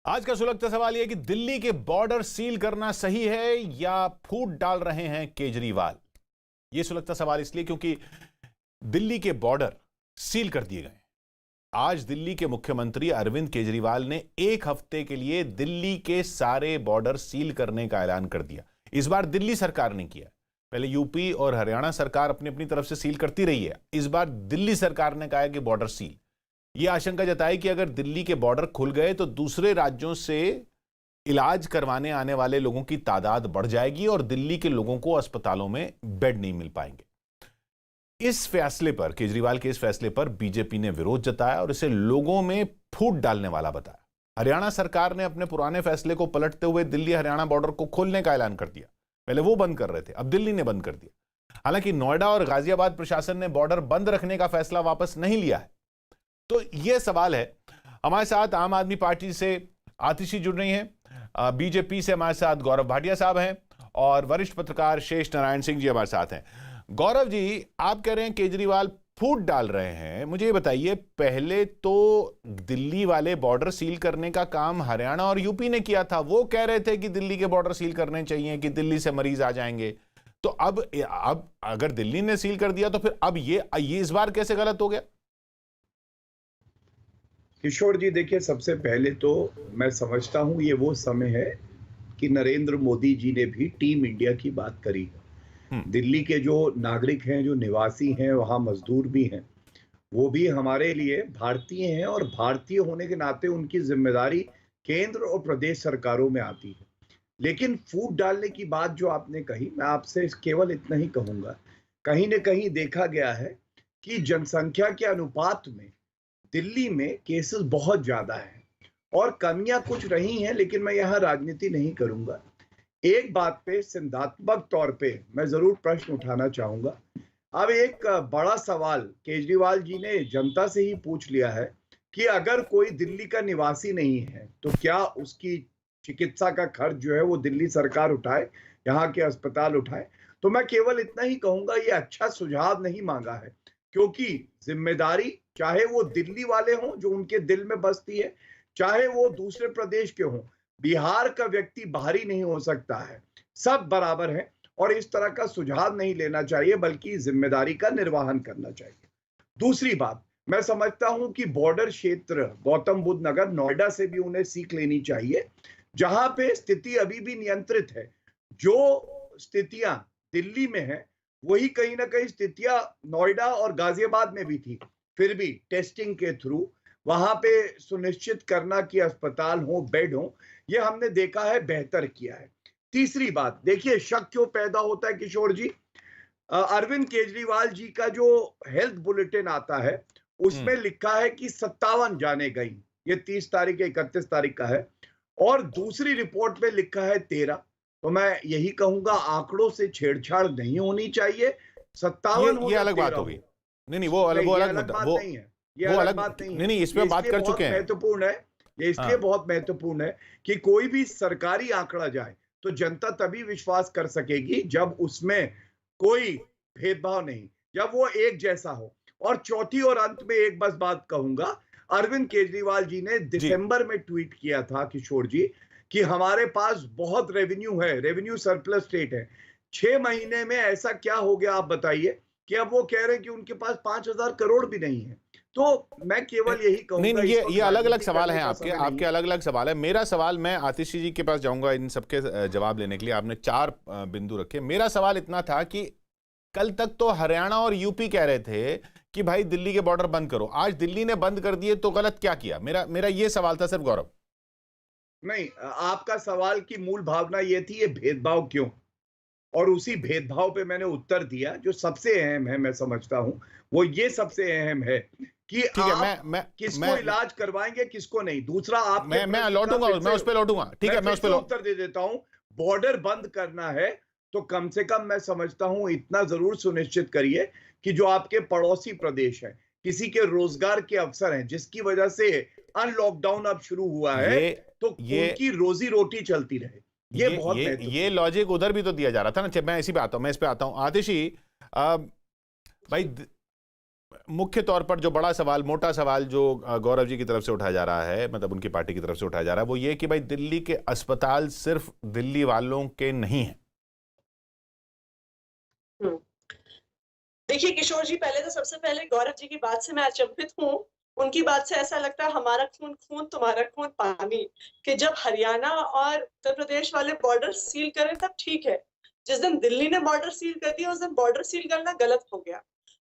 आज का सुलगता सवाल यह कि दिल्ली के बॉर्डर सील करना सही है या फूट डाल रहे हैं केजरीवाल। यह सुलगता सवाल इसलिए क्योंकि दिल्ली के बॉर्डर सील कर दिए गए। आज दिल्ली के मुख्यमंत्री अरविंद केजरीवाल ने एक हफ्ते के लिए दिल्ली के सारे बॉर्डर सील करने का ऐलान कर दिया। इस बार दिल्ली सरकार ने किया। पहले यूपी और हरियाणा सरकार अपनी अपनी तरफ से सील करती रही है। इस बार दिल्ली सरकार ने कहा है कि बॉर्डर सील। यह आशंका जताई कि अगर दिल्ली के बॉर्डर खुल गए तो दूसरे राज्यों से इलाज करवाने आने वाले लोगों की तादाद बढ़ जाएगी और दिल्ली के लोगों को अस्पतालों में बेड नहीं मिल पाएंगे। इस फैसले पर, केजरीवाल के इस फैसले पर बीजेपी ने विरोध जताया और इसे लोगों में फूट डालने वाला बताया। हरियाणा सरकार ने अपने पुराने फैसले को पलटते हुए दिल्ली हरियाणा बॉर्डर को खोलने का ऐलान कर दिया। पहले वो बंद कर रहे थे, अब दिल्ली ने बंद कर दिया। हालांकि नोएडा और गाजियाबाद प्रशासन ने बॉर्डर बंद रखने का फैसला वापस नहीं लिया है। तो यह सवाल है। हमारे साथ आम आदमी पार्टी से आतिशी जुड़ रही हैं, बीजेपी से हमारे साथ गौरव भाटिया साहब हैं और वरिष्ठ पत्रकार शेष नारायण सिंह जी हमारे साथ हैं। गौरव जी, आप कह रहे हैं केजरीवाल फूट डाल रहे हैं। मुझे ये बताइए, पहले तो दिल्ली वाले बॉर्डर सील करने का काम हरियाणा और यूपी ने किया था। वो कह रहे थे कि दिल्ली के बॉर्डर सील करने चाहिए कि दिल्ली से मरीज आ जाएंगे। तो अब अगर दिल्ली ने सील कर दिया तो फिर अब ये इस बार कैसे गलत हो गया? किशोर जी, देखिए, सबसे पहले तो मैं समझता हूं ये वो समय है कि नरेंद्र मोदी जी ने भी टीम इंडिया की बात करी। दिल्ली के जो नागरिक हैं, जो निवासी हैं, वहां मजदूर भी हैं, वो भी हमारे लिए भारतीय हैं और भारतीय होने के नाते उनकी जिम्मेदारी केंद्र और प्रदेश सरकारों में आती है। लेकिन फूट डालने की बात जो आपने कही, मैं आपसे केवल इतना ही कहूंगा, कहीं न कहीं देखा गया है कि जनसंख्या के अनुपात में दिल्ली में केसेस बहुत ज्यादा हैं और कमियां कुछ रही हैं, लेकिन मैं यहाँ राजनीति नहीं करूंगा। एक बात पे सिद्धांतमक तौर पे मैं जरूर प्रश्न उठाना चाहूंगा। अब एक बड़ा सवाल केजरीवाल जी ने जनता से ही पूछ लिया है कि अगर कोई दिल्ली का निवासी नहीं है तो क्या उसकी चिकित्सा का खर्च जो है वो दिल्ली सरकार उठाए, यहाँ के अस्पताल उठाए। तो मैं केवल इतना ही कहूंगा, ये अच्छा सुझाव नहीं मांगा है, क्योंकि जिम्मेदारी चाहे वो दिल्ली वाले हों जो उनके दिल में बसती है, चाहे वो दूसरे प्रदेश के हों। बिहार का व्यक्ति बाहरी नहीं हो सकता है, सब बराबर हैं और इस तरह का सुझाव नहीं लेना चाहिए, बल्कि जिम्मेदारी का निर्वहन करना चाहिए। दूसरी बात, मैं समझता हूं कि बॉर्डर क्षेत्र गौतम बुद्ध नगर, नोएडा से भी उन्हें सीख लेनी चाहिए, जहां पे स्थिति अभी भी नियंत्रित है। जो स्थितियां दिल्ली में है वही कहीं ना कहीं स्थितियां नोएडा और गाजियाबाद में भी थी। फिर भी टेस्टिंग के थ्रू वहां पे सुनिश्चित करना कि अस्पताल हो, बेड हो, ये हमने देखा है, बेहतर किया है। तीसरी बात, देखिए, शक क्यों पैदा होता है किशोर जी? अरविंद केजरीवाल जी का जो हेल्थ बुलेटिन आता है उसमें लिखा है कि 57 जाने गई। ये 30 तारीख 31 तारीख का है और दूसरी रिपोर्ट में लिखा है 13। तो मैं यही कहूंगा, आंकड़ों से छेड़छाड़ नहीं होनी चाहिए। 57 हो ये या अलग 13 बात हो हो, गई। नहीं, वो अलग बात नहीं है। ये वो अलग अलग बात नहीं है। नहीं, इस पे ये बात इसलिए कर बहुत चुके हैं। महत्वपूर्ण है, ये इसलिए हाँ, बहुत महत्वपूर्ण है कि कोई भी सरकारी आंकड़ा जाए तो जनता तभी विश्वास कर सकेगी जब उसमें कोई भेदभाव नहीं, जब वो एक जैसा हो। और चौथी और अंत में एक बस बात कहूंगा, अरविंद केजरीवाल जी ने जी। दिसंबर में ट्वीट किया था किशोर जी कि हमारे पास बहुत रेवेन्यू है, रेवेन्यू सरप्लस स्टेट है। 6 महीने में ऐसा क्या हो गया आप बताइए कि अब वो कह रहे हैं कि उनके पास 5,000 करोड़ भी नहीं है। तो मैं केवल यही नहीं कहूंगा, नहीं, इस ये वक्त अलग अलग राजनीति सवाल करने हैं का आपके समय नहीं आपके है। अलग अलग सवाल है। मेरा सवाल, मैं आतिशी जी के पास जाऊंगा इन सबके जवाब लेने के लिए। आपने 4 बिंदु रखे। मेरा सवाल इतना था कि कल तक तो हरियाणा और यूपी कह रहे थे कि भाई दिल्ली के बॉर्डर बंद करो। आज दिल्ली ने बंद कर दिए तो गलत क्या किया? मेरा ये सवाल था सिर्फ, गौरव। नहीं, आपका सवाल की मूल भावना ये थी, ये भेदभाव क्यों? और उसी भेदभाव पे मैंने उत्तर दिया। जो सबसे अहम है, मैं समझता हूं, वो ये सबसे अहम है कि ठीक है, आप किसको इलाज करवाएंगे, किसको नहीं। दूसरा, आपके मैं प्रश्न का लौटूंगा, फिर मैं से उस पर लौटूंगा। ठीक है, मैं फिर उस से पर उत्तर दे देता हूं। बॉर्डर बंद करना है तो कम से कम मैं समझता हूं इतना जरूर सुनिश्चित करिए कि जो आपके पड़ोसी प्रदेश हैं, किसी के रोजगार के अवसर हैं, जिसकी वजह से अनलॉकडाउन अब शुरू हुआ है, ये तो ये उनकी रोजी रोटी चलती रहे। ये बहुत ये महत्वपूर्ण। लॉजिक उधर भी तो दिया जा रहा था ना। मैं इसी पे आता हूं, मैं इस पे आता हूं। आतिशी, भाई मुख्य तौर पर जो बड़ा सवाल, मोटा सवाल जो गौरव जी की तरफ से उठाया जा रहा है, मतलब उनकी पार्टी की तरफ से उठाया जा रहा है, वो ये कि भाई दिल्ली के अस्पताल सिर्फ दिल्ली वालों के नहीं हैं। देखिए किशोर जी, पहले तो सबसे पहले गौरव जी की बात से मैं अचंभित हूँ। उनकी बात से ऐसा लगता है हमारा खून खून तुम्हारा खून पानी, कि जब हरियाणा और उत्तर प्रदेश वाले बॉर्डर सील करें तब ठीक है, जिस दिन दिल्ली ने बॉर्डर सील कर दिया उस दिन बॉर्डर सील करना गलत हो गया।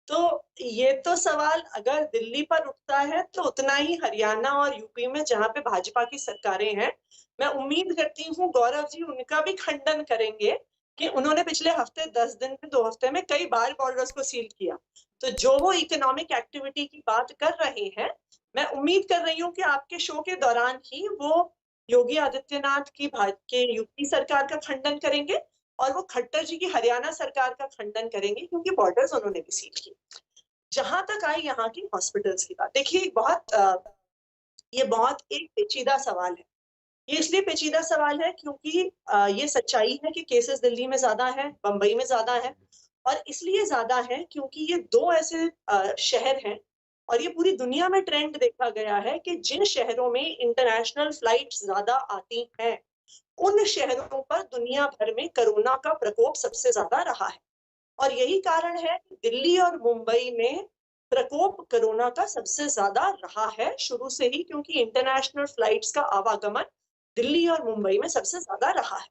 तो ये तो सवाल अगर दिल्ली पर उठता है तो उतना ही हरियाणा और यूपी में जहां पे भाजपा की सरकारें हैं, मैं उम्मीद करती हूँ गौरव जी उनका भी खंडन करेंगे कि उन्होंने पिछले हफ्ते 10 दिन में 2 हफ्ते में कई बार बॉर्डर्स को सील किया। तो जो वो इकोनॉमिक एक्टिविटी की बात कर रहे हैं, मैं उम्मीद कर रही हूँ कि आपके शो के दौरान ही वो योगी आदित्यनाथ की यूपी सरकार का खंडन करेंगे और वो खट्टर जी की हरियाणा सरकार का खंडन करेंगे, क्योंकि बॉर्डर्स उन्होंने भी सील किए। जहां तक आई यहाँ की हॉस्पिटल्स की बात, देखिए ये बहुत एक पेचीदा सवाल है। ये इसलिए पेचीदा सवाल है क्योंकि ये सच्चाई है कि केसेस दिल्ली में ज्यादा है, बंबई में ज्यादा है, और इसलिए ज्यादा है क्योंकि ये दो ऐसे शहर हैं, और ये पूरी दुनिया में ट्रेंड देखा गया है कि जिन शहरों में इंटरनेशनल फ्लाइट्स ज्यादा आती हैं, उन शहरों पर दुनिया भर में कोरोना का प्रकोप सबसे ज्यादा रहा है। और यही कारण है कि दिल्ली और मुंबई में प्रकोप कोरोना का सबसे ज्यादा रहा है शुरू से ही, क्योंकि इंटरनेशनल फ्लाइट्स का आवागमन दिल्ली और मुंबई में सबसे ज्यादा रहा है।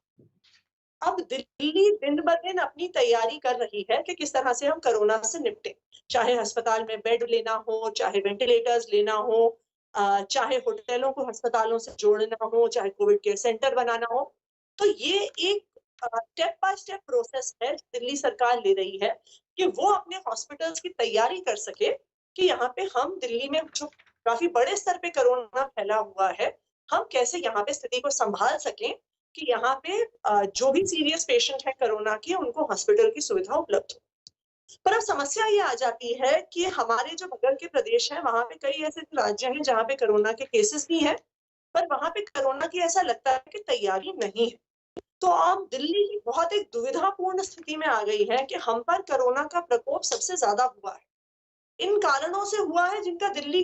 अब दिल्ली दिन ब दिन अपनी तैयारी कर रही है कि किस तरह से हम कोरोना से निपटें, चाहे अस्पताल में बेड लेना हो, चाहे वेंटिलेटर्स लेना हो, चाहे होटलों को अस्पतालों से जोड़ना हो, चाहे कोविड केयर सेंटर बनाना हो। तो ये एक स्टेप बाय स्टेप प्रोसेस है दिल्ली सरकार ले रही है कि वो अपने हॉस्पिटल्स की तैयारी कर सके कि यहाँ पे हम दिल्ली में जो काफी बड़े स्तर पे कोरोना फैला हुआ है, हम कैसे यहाँ पे स्थिति को संभाल सकें कि यहाँ पे जो भी सीरियस पेशेंट है कोरोना के, उनको हॉस्पिटल की सुविधा उपलब्ध हो। पर अब समस्या ये आ जाती है कि हमारे जो बगल के प्रदेश हैं, वहां पे कई ऐसे राज्य हैं जहाँ पे कोरोना के केसेस भी हैं, पर वहां पे कोरोना की ऐसा लगता है कि तैयारी नहीं है। तो अब दिल्ली की बहुत एक दुविधापूर्ण स्थिति में आ गई है कि हम पर कोरोना का प्रकोप सबसे ज्यादा हुआ है। इन कारणों से हुआ है जिनका दिल्ली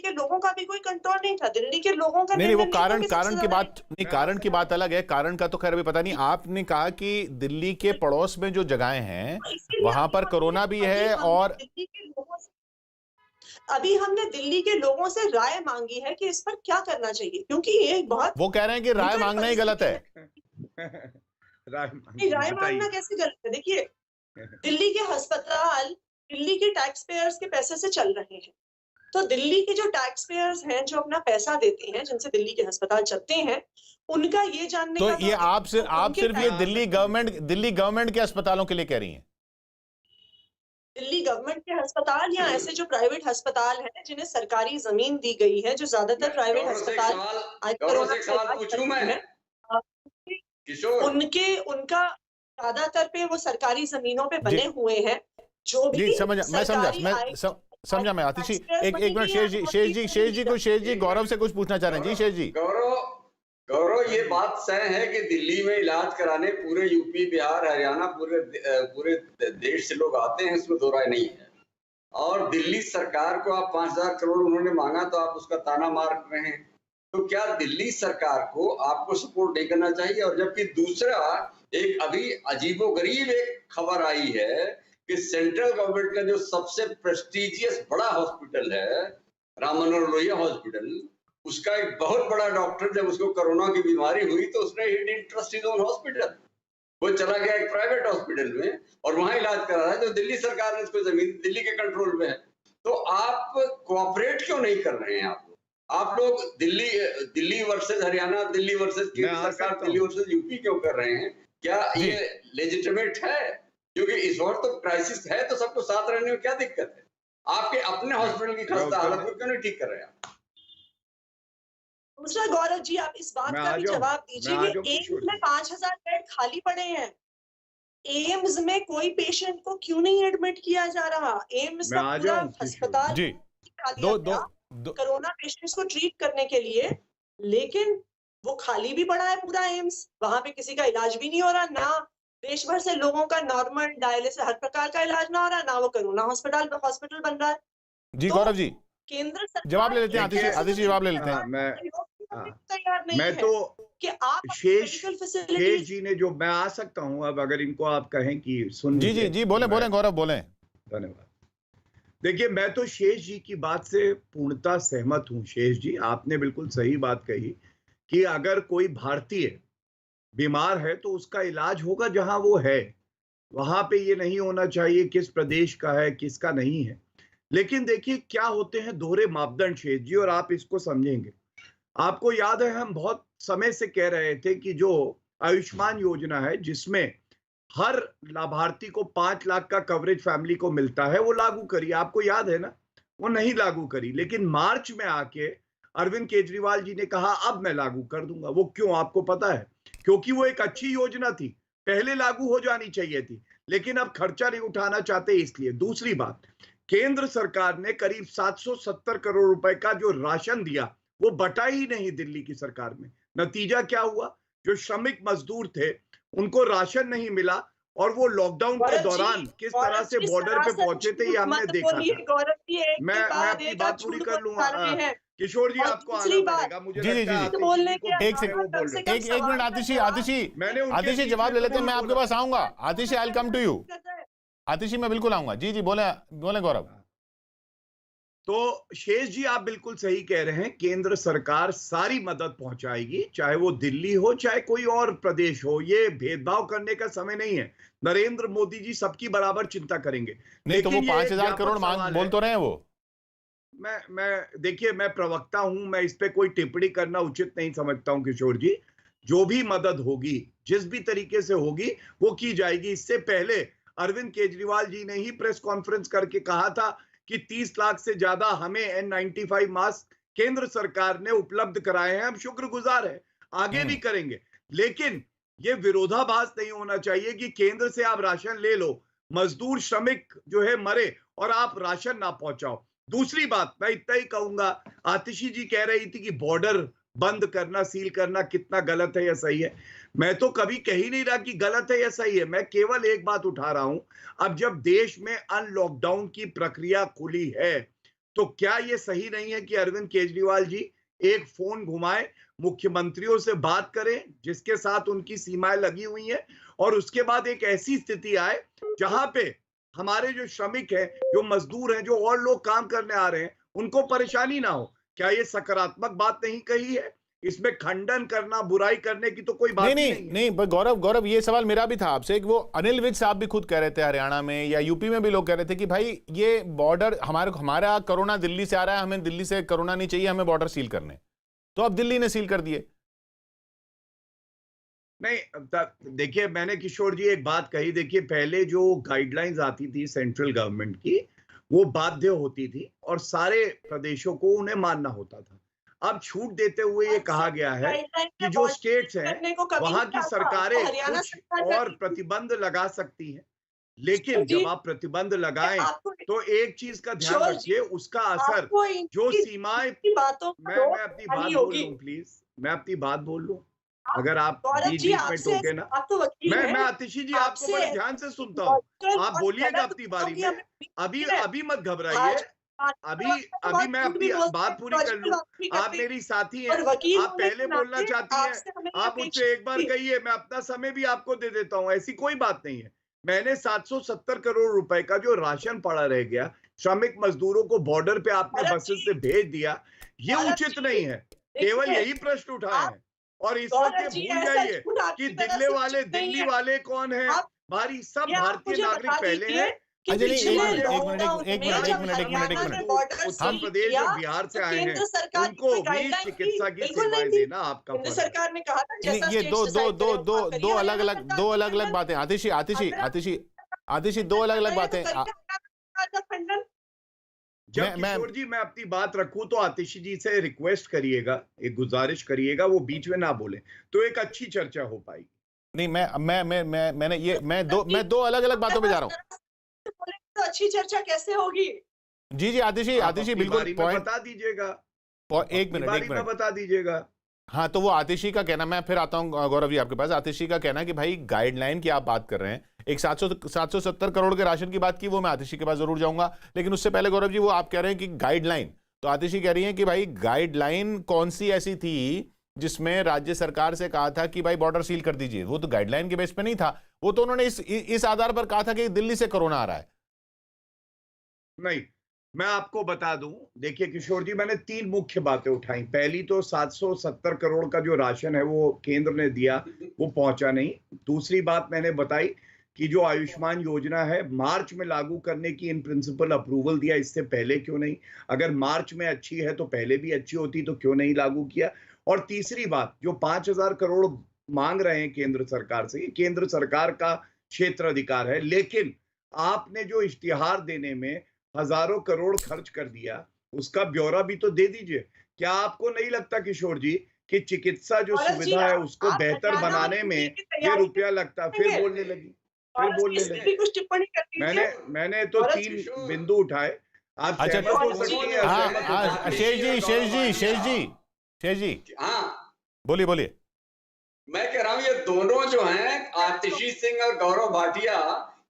के लोगों का भी कोई कंट्रोल नहीं था। दिल्ली के लोगों का नहीं, वो निर्णय था कारण कि सबसे कारण की ज्यादा बात नहीं, कारण की बात अलग है। कारण का तो खैर अभी पता नहीं। आपने कहा कि दिल्ली के पड़ोस में जो जगहें हैं इसीलिए वहां पर कोरोना भी है, और अभी हमने दिल्ली के लोगों से राय मांगी है कि इस पर क्या करना चाहिए, क्योंकि ये बहुत वो कह रहे हैं कि राय विकट मांगना ही गलत है। नहीं, राय मांगना कैसे गलत है? देखिए, दिल्ली के अस्पताल दिल्ली के टैक्स पेयर्स के पैसे से चल रहे हैं। तो दिल्ली के जो टैक्स पेयर्स हैं, जो अपना पैसा देते हैं, जिनसे दिल्ली के अस्पताल चलते हैं, उनका ये जानने तो का ये आप उनके सिर्फ ये दिल्ली गवर्नमेंट के अस्पतालों के लिए कह रही हैं? दिल्ली गवर्नमेंट के अस्पताल या ऐसे जो प्राइवेट अस्पताल हैं जिन्हें सरकारी जमीन दी गई है, जो ज्यादातर प्राइवेट अस्पताल उनका ज्यादातर पे वो सरकारी जमीनों पे बने हुए हैं। जो भी समझा मैं आतिशी। एक मिनट, शेष जी गौरव से कुछ पूछना चाह रहे हैं। जी शेष जी। गौरव, ये बात तय है कि दिल्ली में इलाज कराने पूरे यूपी, बिहार, हरियाणा, पूरे देश से लोग आते हैं, इसमें दो राय नहीं है। और दिल्ली सरकार को आप 5,000 करोड़ उन्होंने मांगा तो आप उसका ताना मार रहे हैं। तो क्या दिल्ली सरकार को आपको सपोर्ट नहीं करना चाहिए? और जबकि दूसरा एक अभी अजीबोगरीब एक खबर आई है कि सेंट्रल गवर्नमेंट का जो सबसे प्रेस्टिजियस बड़ा हॉस्पिटल है, राम मनोहर लोहिया हॉस्पिटल, उसका एक बहुत बड़ा डॉक्टर जब उसको कोरोना की बीमारी हुई तो उसने he didn't trust his own hospital, वो चला गया एक प्राइवेट हॉस्पिटल में और वहां इलाज करा रहा है, जो दिल्ली सरकार ने इसको जमीन दिल्ली के कंट्रोल में है। तो आप कोऑपरेट क्यों नहीं कर रहे हैं? आप लोग दिल्ली वर्सेस हरियाणा, दिल्ली वर्सेस केंद्र सरकार, दिल्ली वर्सेस यूपी क्यों कर रहे हैं? क्या ये लेजिटिमेट है? क्योंकि इस वक्त तो क्राइसिस है, तो सबको साथ रहने में क्या दिक्कत है? आपके अपने हॉस्पिटल की खस्ता हालत को क्यों नहीं ठीक कर रहे हैं? दूसरा, गौरव जी, आप इस बात का भी जवाब दीजिए कि एम्स में 5,000 बेड खाली पड़े हैं। एम्स में कोई पेशेंट को क्यों नहीं एडमिट किया जा रहा? एम्स का पूरा अस्पताल कोरोना पेशेंट्स को ट्रीट करने के लिए, लेकिन वो खाली भी पड़ा है पूरा एम्स। वहां पे किसी का इलाज भी नहीं हो रहा, ना देश भर से लोगों का नॉर्मल डायलिसिस हर प्रकार का इलाज ना हो रहा, ना वो कोरोना हॉस्पिटल बन रहा है। जी तो गौरव जी केंद्र सरकार जवाब ले लेते हैं, देखिए, आतिशी जी जवाब ले लेते हैं। तैयार नहीं मैं है तो कि आप शेष मेडिकल शेष फैसिलिटीज जी ने जो, मैं आ सकता हूं अब, अगर इनको आप कहें कि सुन जी जी लीजिए जी बोले तो मैं- बोले गौरव बोले। धन्यवाद। देखिए, मैं तो शेष जी की बात से पूर्णतः सहमत हूं। शेष जी, आपने बिल्कुल सही बात कही कि अगर कोई भारतीय बीमार है तो उसका इलाज होगा जहां वो है, वहां पे ये नहीं होना चाहिए किस प्रदेश का है किसका नहीं है। लेकिन देखिए क्या होते हैं दोहरे मापदंड शेष जी, और आप इसको समझेंगे। आपको याद है हम बहुत समय से कह रहे थे कि जो आयुष्मान योजना है जिसमें हर लाभार्थी को 5 लाख का कवरेज फैमिली को मिलता है, वो लागू करी। आपको याद है ना? वो नहीं लागू करी, लेकिन मार्च में आके अरविंद केजरीवाल जी ने कहा अब मैं लागू कर दूंगा। वो क्यों, आपको पता है? क्योंकि वो एक अच्छी योजना थी, पहले लागू हो जानी चाहिए थी, लेकिन अब खर्चा नहीं उठाना चाहते इसलिए। दूसरी बात, केंद्र सरकार ने करीब 770 करोड़ रुपए का जो राशन दिया वो बटा ही नहीं दिल्ली की सरकार में। नतीजा क्या हुआ? जो श्रमिक मजदूर थे उनको राशन नहीं मिला, और वो लॉकडाउन के दौरान किस तरह से बॉर्डर पे पहुंचे थे ये हमने देखा था। मैं अपनी बात पूरी कर लूंगा। किशोर जी, आपको आना पड़ेगा, मुझे जी, जी, लगता है जी, आतिशी बोलने जी को के एक बीच में वो बोल रहे थे। एक मिनट आतिशी मैंने उनके आतिशी बीच जवाब में ले तो लेते हैं, मैं नहीं आपके बोला। पास आऊंगा। Atishi I will come to you. Atishi मैं बिल्कुल आऊंगा। जी जी बोले बोले गौरव। तो शेष जी, आप बिल्कुल सही कह रहे हैं। केंद्र सरकार सारी मदद पहुंचाएगी, चाहे वो दिल्ली हो चाहे कोई और प्रदेश हो। ये भेदभाव करने का समय नहीं है। नरेंद्र मोदी जी सबकी बराबर चिंता करेंगे। नहीं तो वो लेकिन ये 5,000 व्यापक करोड़ मांग सवाल बोल है। तो रहे हैं वो। देखिए, मैं प्रवक्ता हूं, मैं इस पे कोई टिप्पणी करना उचित नहीं समझता हूं। किशोर जी, जो भी मदद होगी जिस भी तरीके से होगी वो की जाएगी। इससे पहले अरविंद केजरीवाल जी ने ही प्रेस कॉन्फ्रेंस करके कहा था कि 30 लाख से ज्यादा हमें N95 मास्क केंद्र सरकार ने उपलब्ध कराए हैं। हम शुक्रगुजार हैं, आगे भी करेंगे। लेकिन ये विरोधाभास नहीं होना चाहिए कि केंद्र से आप राशन ले लो, मजदूर श्रमिक जो है मरे और आप राशन ना पहुंचाओ। दूसरी बात मैं इतना ही कहूंगा, आतिशी जी कह रही थी कि बॉर्डर बंद करना, सील करना कितना गलत है या सही है। मैं तो कभी कह ही नहीं रहा कि गलत है या सही है, मैं केवल एक बात उठा रहा हूं। अब जब देश में अनलॉकडाउन की प्रक्रिया खुली है तो क्या यह सही नहीं है कि अरविंद केजरीवाल जी एक फोन घुमाए, मुख्यमंत्रियों से बात करें जिसके साथ उनकी सीमाएं लगी हुई हैं, और उसके बाद एक ऐसी स्थिति आए जहां पे हमारे जो श्रमिक हैं, जो मजदूर हैं, जो और लोग काम करने आ रहे हैं, उनको परेशानी ना हो। क्या ये सकारात्मक बात नहीं कही है? इसमें खंडन करना, बुराई करने की तो कोई बात नहीं ही नहीं नहीं है। नहीं पर गौरव ये सवाल मेरा भी था आपसे कि वो अनिल विज साहब भी खुद कह रहे थे, हरियाणा में या यूपी में भी लोग कह रहे थे कि भाई ये बॉर्डर हमारा कोरोना दिल्ली से आ रहा है, हमें दिल्ली से कोरोना नहीं चाहिए, हमें बॉर्डर सील करने। तो अब दिल्ली ने सील कर दिए। नहीं, देखिए मैंने किशोर जी एक बात कही। देखिए, पहले जो गाइडलाइंस आती थी सेंट्रल गवर्नमेंट की वो बाध्य होती थी और सारे प्रदेशों को उन्हें मानना होता था। अब छूट देते हुए ये कहा गया है कि जो स्टेट्स हैं वहां की सरकारें कुछ और प्रतिबंध लगा सकती हैं, लेकिन जब आप प्रतिबंध लगाएं तो एक चीज का ध्यान रखिए, उसका असर जो सीमाएं, मैं अपनी बात बोल लूं प्लीज, मैं अपनी बात बोल लूं, अगर आप बीच में टोके ना। मैं आतिशी जी आपको बड़े ध्यान से सुनता हूँ, आप बोलिएगा अपनी बारी में। अभी मत घबराइए, अभी मैं अपनी बात पूरी कर लूं। आप मेरी साथी हैं, आप पहले बोलना चाहती हैं, आप मुझसे एक बार कहिए, मैं अपना समय भी आपको दे देता हूं, ऐसी कोई बात नहीं है। मैंने 770 करोड़ रुपए का जो राशन पड़ा रह गया, श्रमिक मजदूरों को बॉर्डर पे आपने बसेस से भेज दिया, ये उचित नहीं है। केवल यही प्रश्न उठाए हैं, और इस वक्त ये भूल जाइए कि दिल्ली वाले कौन है। भारी सब भारतीय नागरिक पहले हैं। अच्छा नहीं, एक मिनट, उत्तर प्रदेश और बिहार से आए हैं, उनको भी चिकित्सा की सेवाएं देना आपका फर्ज है। सरकार ने कहा था ये दो अलग अलग बातें। आतिशी दो अलग अलग बातें। जब किशोर जी मैं अपनी बात रखूं तो आतिशी जी से रिक्वेस्ट करिएगा, एक गुजारिश करिएगा, वो बीच में ना बोले तो एक अच्छी चर्चा हो पाएगी। नहीं, मैं दो अलग अलग बातों पे जा रहा हूं। तो अच्छी चर्चा कैसे होगी? जी आतिशी बिल्कुल पॉइंट बता दीजिएगा, एक मिनट बता दीजिएगा। हाँ, तो वो आतिशी का कहना, मैं फिर आता हूं गौरव जी आपके पास। आतिशी का कहना कि भाई गाइडलाइन की आप बात कर रहे हैं, एक 770 करोड़ के राशन की बात की, वो मैं आतिशी के पास जरूर जाऊंगा, लेकिन उससे पहले गौरव जी वो आप कह रहे हैं कि गाइडलाइन, तो आतिशी कह रही हैं कि भाई गाइडलाइन कौन सी ऐसी थी जिसमें राज्य सरकार से कहा था कि भाई बॉर्डर सील कर दीजिए? वो तो गाइडलाइन के बेस पे नहीं था, वो तो उन्होंने इस आधार पर कहा था कि दिल्ली से कोरोना आ रहा है। नहीं, मैं आपको बता दूं, देखिए किशोर जी, मैंने 3 मुख्य बातें उठाई। पहली तो 770 करोड़ का जो राशन है वो केंद्र ने दिया, वो पहुंचा नहीं। दूसरी बात मैंने बताई कि जो आयुष्मान योजना है मार्च में लागू करने की इन प्रिंसिपल अप्रूवल दिया, इससे पहले क्यों नहीं? अगर मार्च में अच्छी है तो पहले भी अच्छी होती, तो क्यों नहीं लागू किया? और तीसरी बात, जो 5,000 करोड़ मांग रहे हैं केंद्र सरकार से, ये केंद्र सरकार का क्षेत्र अधिकार है, लेकिन आपने जो इश्तिहार देने में हजारों करोड़ खर्च कर दिया, उसका ब्यौरा भी तो दे दीजिए। क्या आपको नहीं लगता किशोर जी कि चिकित्सा जो गौरव जी, सुविधा है उसको आप बेहतर हरियाणा और बनाने में यूपी की ये तैयारी रुपया लगता? फिर करेंगे। बोलने लगी, फिर गौरव जी, बोलने इस पे लगी। भी कुछ टिप्पणी कर दीजिए। मैंने तो गौरव 3 जी, बिंदु उठाए, आप अच्छा, सहमत हो गौरव जी, सकती हैं, हाँ असहमत हो हाँ, सकती हैं। शेष जी, हाँ, बोलिए बोलिए। मैं कह रहा हूँ ये दोनों जो हैं, आतिशी सिंह और गौरव भाटिया,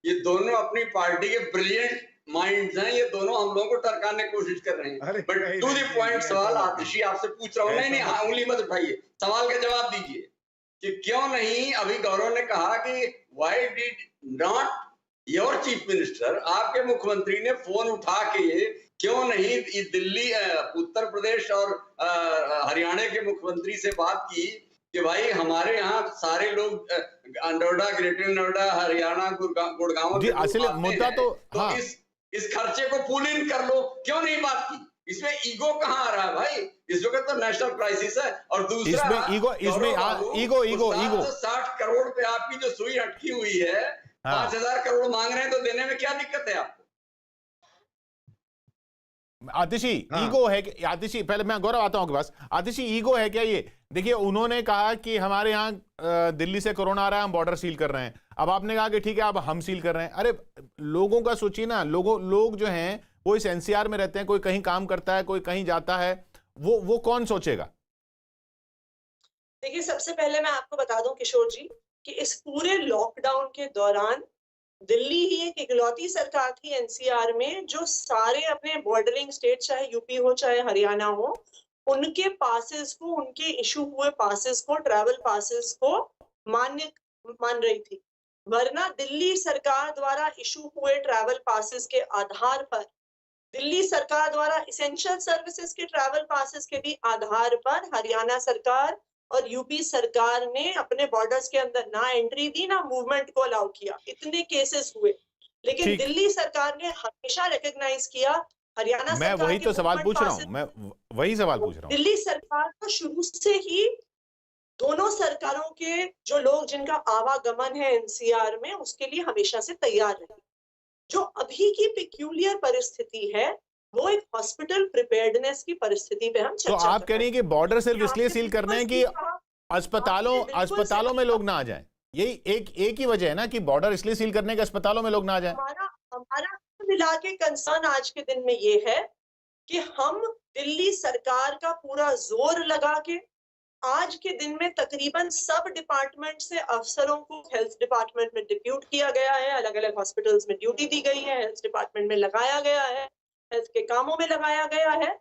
ये दोनों अपनी पार्टी के ब्रिलियंट माइंड्स हैं, ये दोनों हम लोगों को टरकाने की कोशिश कर रहे हैं। अरे बट नहीं, टू द नहीं, पॉइंट नहीं, सवाल ऐसा मत आतिशी आपसे पूछ रहा हूँ, ऐसा नहीं नहीं, मत हाँ, उंगली मत उठाइए, सवाल का जवाब दीजिए कि क्यों नहीं। अभी गौरव ने कहा कि why did not your chief minister, आपके मुख्यमंत्री ने फोन उठा के क्यों नहीं दिल्ली, उत्तर प्रदेश और हरियाणा के मुख्यमंत्री से बात की कि भाई हमारे यहाँ सारे लोग नोएडा, ग्रेटर नोएडा, हरियाणा, गुड़गांव जी, असल मुद्दा तो हाँ, इस खर्चे को पुल इन कर लो, क्यों नहीं बात की? इसमें ईगो कहाँ आ रहा है भाई? इस वक्त तो नेशनल क्राइसिस है। और दूसरा, इसमें ईगो 60 करोड़ पे आपकी जो सुई अटकी हुई है, 5,000 करोड़ मांग रहे हैं, तो देने में क्या दिक्कत है आपको? आतिशी, ईगो है कि आतिशी, पहले मैं गौरव आता हूं आपके पास। आतिशी, ईगो है क्या ये? देखिए, उन्होंने कहा कि हमारे यहाँ दिल्ली से कोरोना आ रहा है, हम बॉर्डर सील कर रहे हैं। अब आपने कहा कि ठीक है, अब हम सील कर रहे हैं। अरे लोगों का सोचिए ना, लोग जो हैं वो इस एनसीआर में रहते हैं, कोई कहीं काम करता है, कोई कहीं जाता है, वो कौन सोचेगा? देखिए, सबसे पहले मैं आपको बता दूं किशोर जी कि इस पूरे लॉकडाउन के दौरान दिल्ली ही एक इकलौती सरकार थी एनसीआर में जो सारे अपने बॉर्डरिंग स्टेट, चाहे यूपी हो चाहे हरियाणा हो, उनके पासेस को, उनके इशू हुए पासेस को, ट्रैवल पासेस को मान रही थी। वरना दिल्ली सरकार द्वारा इशू हुए ट्रैवल पासेस के आधार पर, दिल्ली सरकार द्वारा इसेंशियल सर्विसेज के ट्रैवल पासेस के भी आधार पर हरियाणा सरकार और यूपी सरकार ने अपने बॉर्डर्स के अंदर ना एंट्री दी, ना मूवमेंट को अलाउ किया। इतने केसेस हुए, लेकिन दिल्ली सरकार ने हमेशा रिकॉग्नाइज किया। हरियाणा मैं सरकार वही तो सवाल पूछ रहा हूं, मैं वही सवाल पूछ रहा हूं। दिल्ली सरकार तो शुरू से ही दोनों सरकारों के जो लोग जिनका आवागमन है एनसीआर में, उसके लिए हमेशा से तैयार रही। जो अभी की पिक्यूलियर परिस्थिति है वो एक हॉस्पिटल प्रिपेयर्डनेस की परिस्थिति पे हम चर्चा तो आप कह रही हैं कि बॉर्डर सिर्फ इसलिए सील करना है कि अस्पतालों में लोग ना आ जाएं? यही एक ही वजह है ना कि बॉर्डर इसलिए सील करने के अस्पतालों में लोग ना आ जाएं? हमारा मिला के कंसर्न आज के दिन में ये है कि हम दिल्ली सरकार का पूरा जोर लगा के आज के दिन में तकरीबन सब डिपार्टमेंट से अफसरों को हेल्थ डिपार्टमेंट में डिप्यूट किया गया है, अलग अलग हॉस्पिटल्स में ड्यूटी दी गई है, हेल्थ डिपार्टमेंट में लगाया गया है, हेल्थ के कामों में लगाया गया है,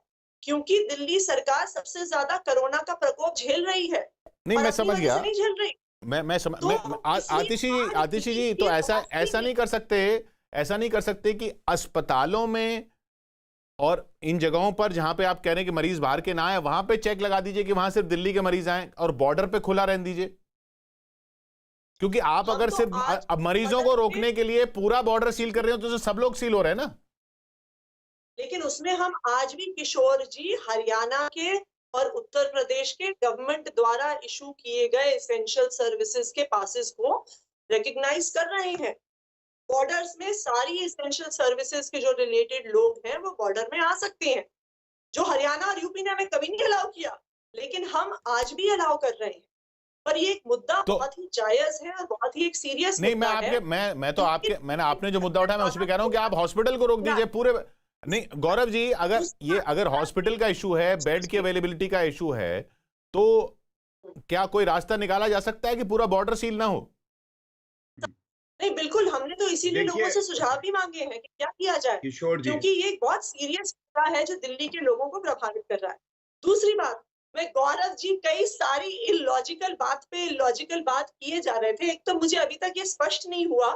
क्योंकि दिल्ली सरकार सबसे ज्यादा कोरोना का प्रकोप झेल रही है। नहीं, मैं समझ गया, नहीं झेल रही। आतिशी जी, तो ऐसा नहीं कर सकते कि अस्पतालों में और इन जगहों पर जहां पे आप कह रहे हैं कि मरीज बाहर के ना आए, वहां पे चेक लगा दीजिए कि वहां सिर्फ दिल्ली के मरीज आए और बॉर्डर पे खुला रहने दीजिए? क्योंकि आप अगर सिर्फ अब मरीजों को रोकने के लिए पूरा बॉर्डर सील कर रहे हो तो सब लोग सील हो रहे हैं ना। लेकिन उसमें हम आज भी किशोर जी हरियाणा के और उत्तर प्रदेश के गवर्नमेंट द्वारा इशू किए गए एसेंशियल सर्विसेज के पासेस को रिकॉग्नाइज कर रहे हैं। बॉर्डर्स में सारी एसेंशियल सर्विसेज के जो रिलेटेड लोग हैं वो बॉर्डर में आ सकते हैं, जो हरियाणा और यूपी ने हमें कभी नहीं अलाउ किया, लेकिन हम आज भी अलाउ कर रहे हैं। पर ये एक मुद्दा बहुत ही जायज है और बहुत ही एक सीरियस मुद्दा है। मैंने आपने जो मुद्दा उठाया मैं उस पर कह रहा हूं कि आप हॉस्पिटल को रोक दीजिए पूरे। नहीं गौरव जी, अगर हॉस्पिटल का इशू है, बेड की अवेलेबिलिटी का इशू है, तो क्या कोई रास्ता निकाला जा सकता है कि पूरा बॉर्डर सील ना हो? नहीं, बिल्कुल, हमने तो इसीलिए देखिए- लोगों से सुझाव भी मांगे हैं कि क्या किया जाए, किशोर जी, क्योंकि ये एक बहुत सीरियस मुद्दा है जो दिल्ली के लोगों को प्रभावित कर रहा है। दूसरी बात, मैं गौरव जी कई सारी इलॉजिकल बात किए जा रहे थे। एक तो मुझे अभी तक ये स्पष्ट नहीं हुआ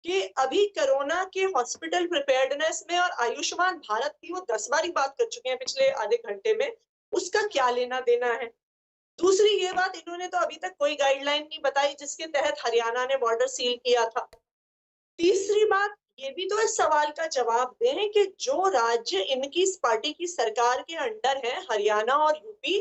कि अभी कोरोना के हॉस्पिटल प्रिपेयर्डनेस में और आयुष्मान भारत की वो 10 बार ही बात कर चुके हैं पिछले आधे घंटे में, उसका क्या लेना देना है। दूसरी ये बात, इन्होंने तो अभी तक कोई गाइडलाइन नहीं बताई जिसके तहत हरियाणा ने बॉर्डर सील किया था। तीसरी बात, ये भी तो इस सवाल का जवाब दें कि जो राज्य इनकी इस पार्टी की सरकार के अंडर है, हरियाणा और यूपी,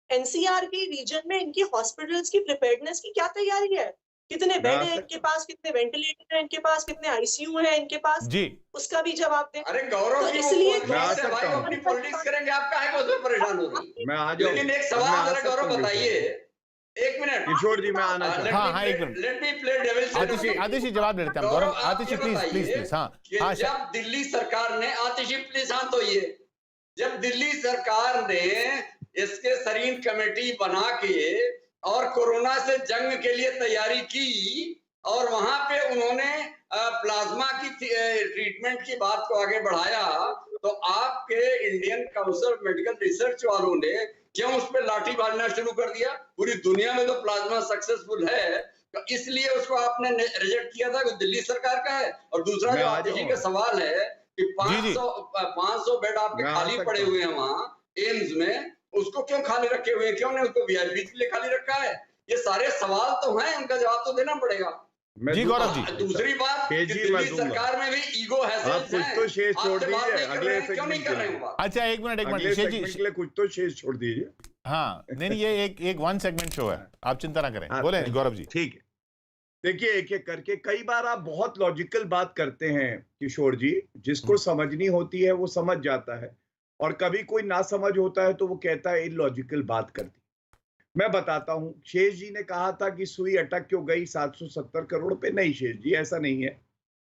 एनसीआर के रीजन में इनकी हॉस्पिटल्स की प्रिपेयर्डनेस की क्या तैयारी है? कितने बेड है इनके पास, कितने वेंटिलेटर है इनके पास, कितने आईसीयू है इनके पास, जी, उसका भी जवाब दें। अरे गौरव तो जी, इसलिए वो मैं आ से भाई सकता हूं। अपनी पॉलिटिक्स करेंगे, आप काहे को उसमें परेशान हो रही है? मैं आ जाऊं। लेकिन एक मैं सवाल आ जरा सकता गौरव हूं, बताइए, एक मिनट, किशोर जी मैं आना चाहता हूं। हाँ, एक minute. Let me play devil's Atishi जवाब दे देते हैं। गौरव, गौरव, आप आतिशी ये प्लीज बताइए प्लीज प्लीज। हाँ कि हाँ, जब दिल्ली सरकार ने, आतिशी प्लीज शांत होइए, जब दिल्ली सरकार ने इसके सरीन कमेटी बना के और कोरोना से जंग के लिए तैयारी की और वहां पे उन्होंने प्लाज्मा की ट्रीटमेंट की बात को आगे बढ़ाया, तो आपके Indian council of medical research वालों ने क्यों उस पर लाठी मारना शुरू कर दिया? पूरी दुनिया में तो प्लाज्मा सक्सेसफुल है, तो इसलिए उसको आपने रिजेक्ट किया था कि दिल्ली सरकार का है। और दूसरा जो आतिशी का सवाल है कि 500 बेड आपके खाली पड़े हुए हैं वहां एम्स में, उसको क्यों खाली रखे हुए हैं? क्यों नहीं उसको वीआईपी के लिए खाली रखा है? ये सारे सवाल तो हैं, उनका जवाब तो देना पड़ेगा। जी गौरव जी। दूसरी बात कि दिल्ली सरकार में भी ईगो है, आप कुछ तो शेष छोड़ दीजिए, अगले क्यों नहीं कर रहे हैं बात? अच्छा, एक मिनट अगले शेष सेगमेंट के लिए कुछ तो शेष छोड़ दीजिए। हाँ, नहीं, ये एक 1 सेगमेंट शो है, आप चिंता ना करें। बोले गौरव जी। ठीक है, देखिए एक एक करके, कई बार आप बहुत लॉजिकल बात करते हैं किशोर जी, जिसको समझनी होती है वो समझ जाता है, और कभी कोई ना समझ होता है तो वो कहता है इलॉजिकल बात कर दी। मैं बताता हूं, शेष जी ने कहा था कि सुई अटक क्यों गई 770 करोड़ पे। नहीं शेष जी, ऐसा नहीं है।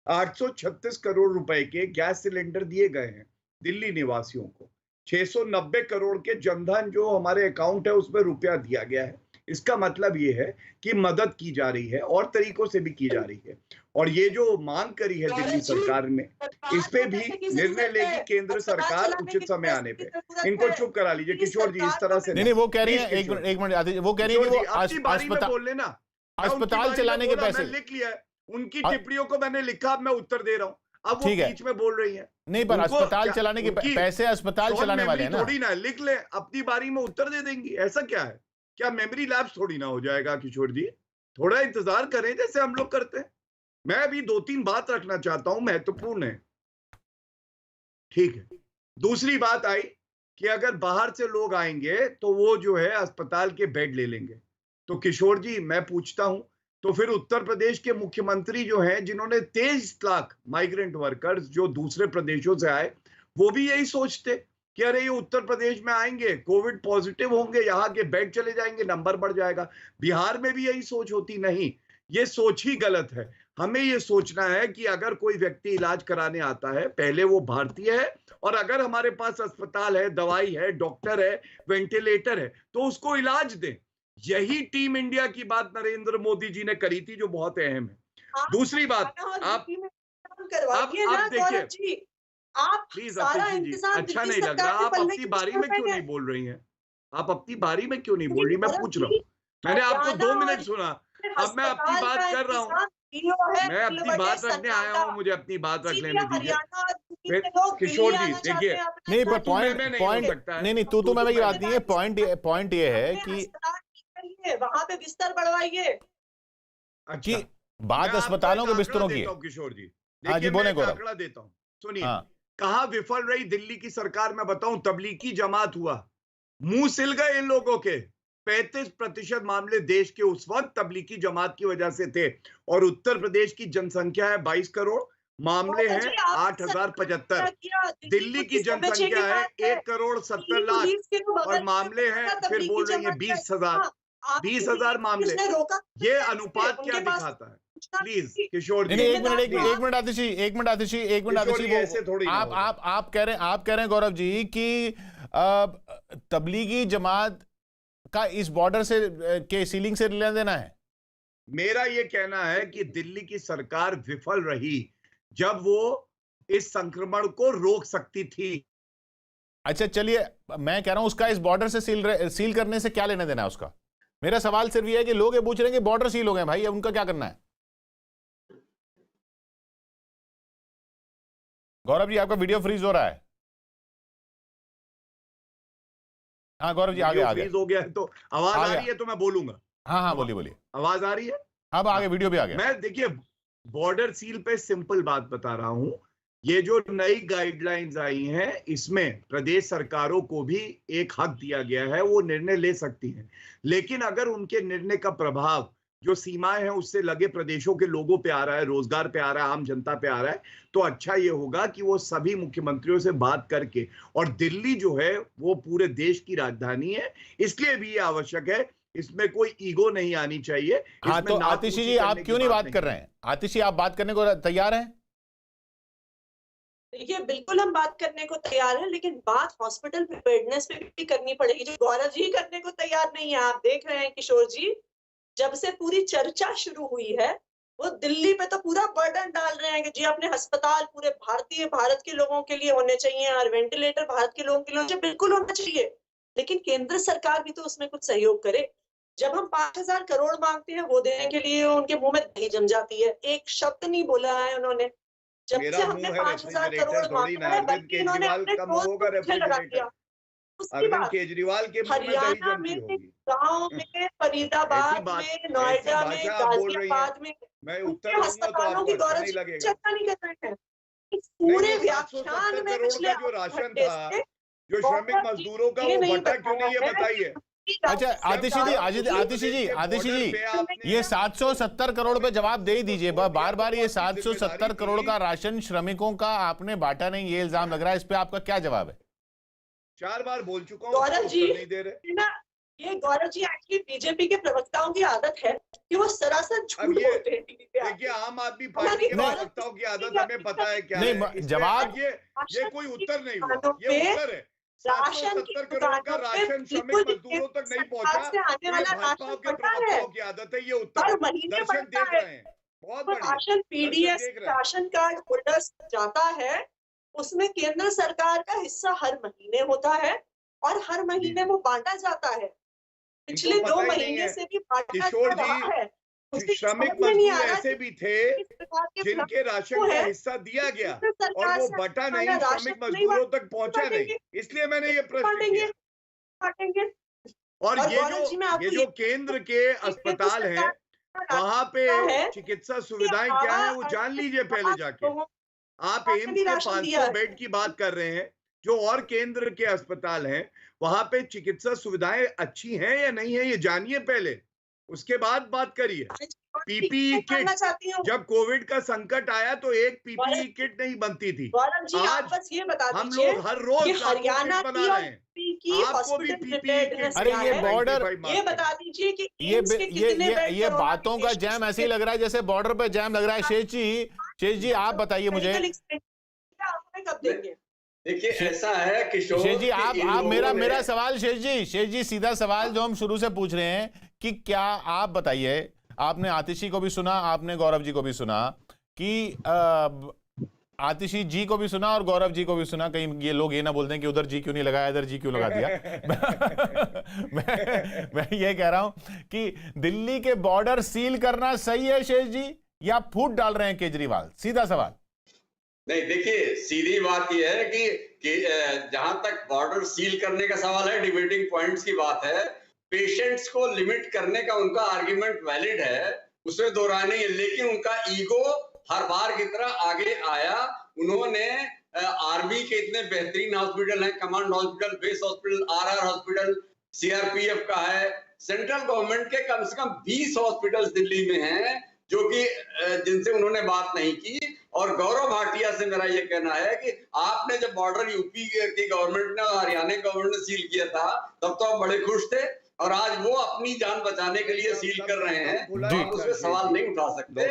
836 करोड़ रुपए के गैस सिलेंडर दिए गए हैं दिल्ली निवासियों को। 690 करोड़ के जनधन जो हमारे अकाउंट है उसमें रुपया दिया गया है। इसका मतलब ये है कि मदद की जा रही है और तरीकों से भी की जा रही है। और ये जो मांग करी है दिल्ली सरकार ने, इस पे भी निर्णय लेगी केंद्र सरकार उचित समय आने पे। इनको चुप करा लीजिए किशोर जी, इस तरह से नहीं, वो कह रही है, एक मिनट, वो कह रही है कि वो अस्पताल चलाने के पैसे लिख लिया है, उनकी टिप्पणियों को मैंने लिखा, अब मैं उत्तर दे रहा हूँ। अब वो बीच में बोल रही है नहीं, पर अस्पताल चलाने के पैसे अस्पताल चलाने वाले हैं ना। थोड़ी ना लिख ले, अपनी बारी में उत्तर दे देंगी, ऐसा क्या है? क्या मेमोरी लैप्स थोड़ी ना हो जाएगा किशोर जी? थोड़ा इंतजार करें जैसे हम लोग करते हैं। मैं अभी 2-3 बात रखना चाहता हूं, महत्वपूर्ण है, ठीक है। दूसरी बात आई कि अगर बाहर से लोग आएंगे तो वो जो है अस्पताल के बेड ले लेंगे। तो किशोर जी मैं पूछता हूं, तो फिर उत्तर प्रदेश के मुख्यमंत्री जो हैं, जिन्होंने 23 लाख माइग्रेंट वर्कर्स जो दूसरे प्रदेशों से आए, वो भी यही सोचते कि अरे ये उत्तर प्रदेश में आएंगे, कोविड पॉजिटिव होंगे, यहाँ के बेड चले जाएंगे, नंबर बढ़ जाएगा। बिहार में भी यही सोच होती? नहीं, ये सोच ही गलत है। हमें ये सोचना है कि अगर कोई व्यक्ति इलाज कराने आता है, पहले वो भारतीय है, और अगर हमारे पास अस्पताल है, दवाई है, डॉक्टर है, वेंटिलेटर है, तो उसको इलाज दें। यही टीम इंडिया की बात नरेंद्र मोदी जी ने करी थी, जो बहुत अहम है। दूसरी बात, आप देखिए प्लीज आतिशी जी, अच्छा नहीं लग रहा, आप अपनी बारी में क्यों नहीं बोल रही हैं? आप अपनी बारी में क्यों नहीं बोल रही? मैं पूछ रहा हूँ, मैंने आपको 2 मिनट सुना, अब मैं अपनी बात कर रहा हूँ। मैं अपनी बात रखने आया हूँ, मुझे अपनी बात रख लेने दीजिए। किशोर जी देखिए, नहीं, पर पॉइंट नहीं, तू मैं की बात नहीं है। पॉइंट ये है कि वहां पे बिस्तर बढ़वाइए। अच्छा, बात अस्पतालों के बिस्तरों की। किशोर जी हाँ जी, बोले गौरव। आंकड़ा देता हूँ, सुनिए। कहाँ विफल रही दिल्ली की सरकार? मैं बताऊं, तबलीगी जमात हुआ, मुंह सिल गए इन लोगों के। 35% मामले देश के उस वक्त तबलीगी जमात की वजह से थे, और उत्तर प्रदेश की जनसंख्या है 22 करोड़, मामले हैं 8075। दिल्ली की जनसंख्या है 1,70,00,000 और मामले हैं, फिर बोल रही है 20,000। 20,000 मामले। ये अनुपात क्या दिखाता है? प्लीज किशोर जी, एक मिनट आतिशी, आप कह रहे हैं गौरव जी कि तबलीगी जमात का इस बॉर्डर से के सीलिंग से लेना देना है? मेरा ये कहना है कि दिल्ली की सरकार विफल रही जब वो इस संक्रमण को रोक सकती थी। अच्छा चलिए, मैं कह रहा हूं उसका इस बॉर्डर से सील करने से क्या लेना देना है उसका? मेरा सवाल सिर्फ ये है कि लोग ये पूछ रहे हैं कि बॉर्डर सील हो गए भाई, अब उनका क्या करना है? गौरव जी आपका वीडियो फ्रीज हो रहा है। हाँ गौरव जी आगे फ्रीज हो गया है तो आवाज आ रही है तो मैं बोलूंगा। हाँ बोलिए बोलिए, आवाज आ रही है? अब आगे वीडियो भी आ गया। मैं देखिए बॉर्डर सील पे सिंपल बात बता रहा हूं। ये जो नई गाइडलाइंस आई हैं इसमें प्रदेश सरकारों को भी एक हक दिया गया है, वो निर्णय ले सकती हैं, लेकिन अगर उनके निर्णय का प्रभाव जो सीमाएं हैं उससे लगे प्रदेशों के लोगों पे आ रहा है, रोजगार पे आ रहा है, आम जनता पे आ रहा है, तो अच्छा ये होगा कि वो सभी मुख्यमंत्रियों से बात करके, और दिल्ली जो है वो पूरे देश की राजधानी है, इसलिए भी ये आवश्यक है, इसमें कोई ईगो नहीं आनी चाहिए। हाँ तो आतिशी जी आप क्यों नहीं बात कर रहे हैं? आतिशी आप बात करने को तैयार हैं? देखिए बिल्कुल हम बात करने को तैयार हैं, लेकिन बात हॉस्पिटल प्रिपेयर्डनेस पे भी करनी पड़ेगी, जो गौरव जी करने को तैयार नहीं है। आप देख रहे हैं किशोर जी, जब से पूरी चर्चा शुरू हुई है वो दिल्ली पे तो पूरा बर्डन डाल रहे हैं कि जी अपने अस्पताल पूरे भारत के लोगों के लिए होने चाहिए और वेंटिलेटर भारत के लोगों के लिए बिल्कुल होना चाहिए, लेकिन केंद्र सरकार भी तो उसमें कुछ सहयोग करे। जब हम 5,000 करोड़ मांगते हैं वो देने के लिए उनके मुंह में दही जम जाती है, एक शब्द नहीं बोला है उन्होंने। जब से हमने 5,000 करोड़ मांगा है बल्कि इन्होंने अपने लगा दिया। अरविंद केजरीवाल के हरियाणा में गांव में फरीदाबाद में नोएडा में गाजियाबाद में उनके अस्पतालों की गौरव चर्चा नहीं कर रहे हैं। पूरे व्याख्यान में पिछले जो राशन था जो श्रमिक मजदूरों का वो बटा क्यों नहीं है बताइए। अच्छा आतिशी जी ये 770 करोड़ पे जवाब दे ही दीजिए। बार बार ये 770 करोड़ का राशन श्रमिकों का आपने बांटा नहीं, ये इल्जाम लग रहा है, इस पे आपका क्या जवाब है? 4 बार बोल चुका हूं, गौरव जी नहीं दे रहे ना। ये गौरव जी एक्चुअली बीजेपी के प्रवक्ताओं की आदत है कि वो सरासर झूठ बोलते हैं टीवी पे। देखिए आम आदमी पार्टी के प्रवक्ताओं की आदत हमें पता है क्या है। जवाब ये कोई उत्तर नहीं हुआ, ये उत्तर है। 770 करोड़ का राशन श्रमिक मजदूरों तक नहीं पहुंचा, भाजपा के प्रवक्ताओं की आदत है, ये उत्तर दर्शन देख रहे हैं। बहुत बढ़िया। Ration PDS ration card holders जाता है, उसमें केंद्र सरकार का हिस्सा हर महीने होता है और हर महीने वो बांटा जाता है। पिछले 2 महीने से भी बांटा जा रहा है। श्रमिक मजदूर ऐसे भी थे जिनके राशन का हिस्सा दिया गया और वो बटा नहीं, श्रमिक मजदूरों तक पहुंचा नहीं, इसलिए मैंने ये प्रश्न किया। और ये जो केंद्र के अस्पताल हैं वहां पे चिकित्सा सुविधाएं क्या है वो जान लीजिए पहले जाके। आप एम्स के 500 बेड की बात कर रहे हैं, जो और केंद्र के अस्पताल हैं वहां पे चिकित्सा सुविधाएं अच्छी हैं या नहीं है ये जानिए पहले, उसके बाद बात करिए। पीपीई किट, जब कोविड का संकट आया तो एक पीपीई किट नहीं बनती थी। आज बस ये बता हम लोग हर रोज हरियाणा बना रहे हैं, आपको भी पीपीई किट। अरे ये बॉर्डर, ये बता दीजिए कि ये बातों का जैम ऐसे ही लग रहा है जैसे बॉर्डर पे जैम लग रहा है। शेष जी आप बताइए मुझे, कब देंगे? देखिए ऐसा है किशोर, शेष जी आप मेरा सवाल, शेष जी सीधा सवाल जो हम शुरू से पूछ रहे हैं कि क्या आप बताइए, आपने आतिशी को भी सुना, आपने गौरव जी को भी सुना, कि आतिशी जी को भी सुना और गौरव जी को भी सुना, कहीं ये लोग ये ना बोलते हैं कि उधर जी क्यों नहीं लगाया, इधर जी क्यों लगा दिया। मैं ये कह रहा हूं कि दिल्ली के बॉर्डर सील करना सही है शेष जी, या फूट डाल रहे हैं केजरीवाल? सीधा सवाल। नहीं देखिए सीधी बात यह है कि जहां तक बॉर्डर सील करने का सवाल है, डिबेटिंग पॉइंट्स की बात है, पेशेंट्स को लिमिट करने का उनका आर्ग्यूमेंट वैलिड है, उसमें दो राय नहीं है, लेकिन उनका ईगो हर बार की तरह आगे आया। उन्होंने आर्मी के इतने बेहतरीन हॉस्पिटल हैं, command hospital, base hospital, RR hospital CRPF का है, सेंट्रल गवर्नमेंट के कम से कम 20 हॉस्पिटल्स दिल्ली में हैं जो कि जिनसे उन्होंने बात नहीं की। और गौरव भाटिया से मेरा ये कहना है कि आपने जब बॉर्डर यूपी की गवर्नमेंट ने और हरियाणा गवर्नमेंट ने सील किया था तब तो आप बड़े खुश थे, और आज वो अपनी जान बचाने के लिए सील कर रहे हैं, आप उसमें सवाल नहीं उठा सकते।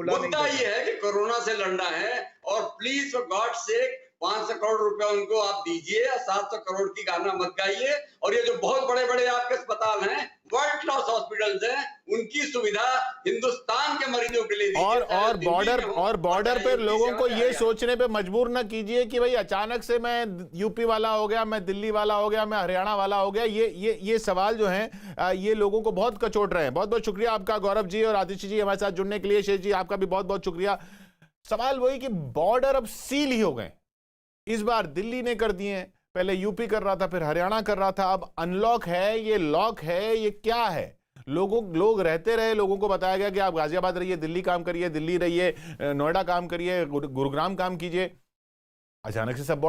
मुद्दा ये है कि कोरोना से लड़ना है, और please for God sake 500 crore रुपया उनको आप दीजिए, 700 करोड़ की गाना मत गाइए। और ये जो बहुत बड़े बड़े आपके अस्पताल हैं, वर्ल्ड क्लास हॉस्पिटल्स हैं, उनकी सुविधा हिंदुस्तान के मरीजों के लिए दीजिए। और बॉर्डर पे लोगों को ये सोचने पे मजबूर ना कीजिए कि भाई अचानक से मैं यूपी वाला हो गया, मैं दिल्ली वाला हो गया, मैं हरियाणा वाला हो गया। ये सवाल जो है ये लोगों को बहुत कचोट रहे हैं। बहुत बहुत शुक्रिया आपका गौरव जी और आतिशी जी हमारे साथ जुड़ने के लिए। शेष जी आपका भी बहुत बहुत शुक्रिया। सवाल वही कि बॉर्डर अब सील ही हो गए। इस बार दिल्ली ने कर दिए, पहले यूपी कर रहा था, फिर हरियाणा कर रहा था, अब अनलॉक है, ये लॉक है, ये क्या है? लोग रहते रहे, लोगों को बताया गया कि आप गाजियाबाद रहिए, दिल्ली काम करिए, दिल्ली रहिए, नोएडा काम करिए, गुरुग्राम काम कीजिए। अचानक से सब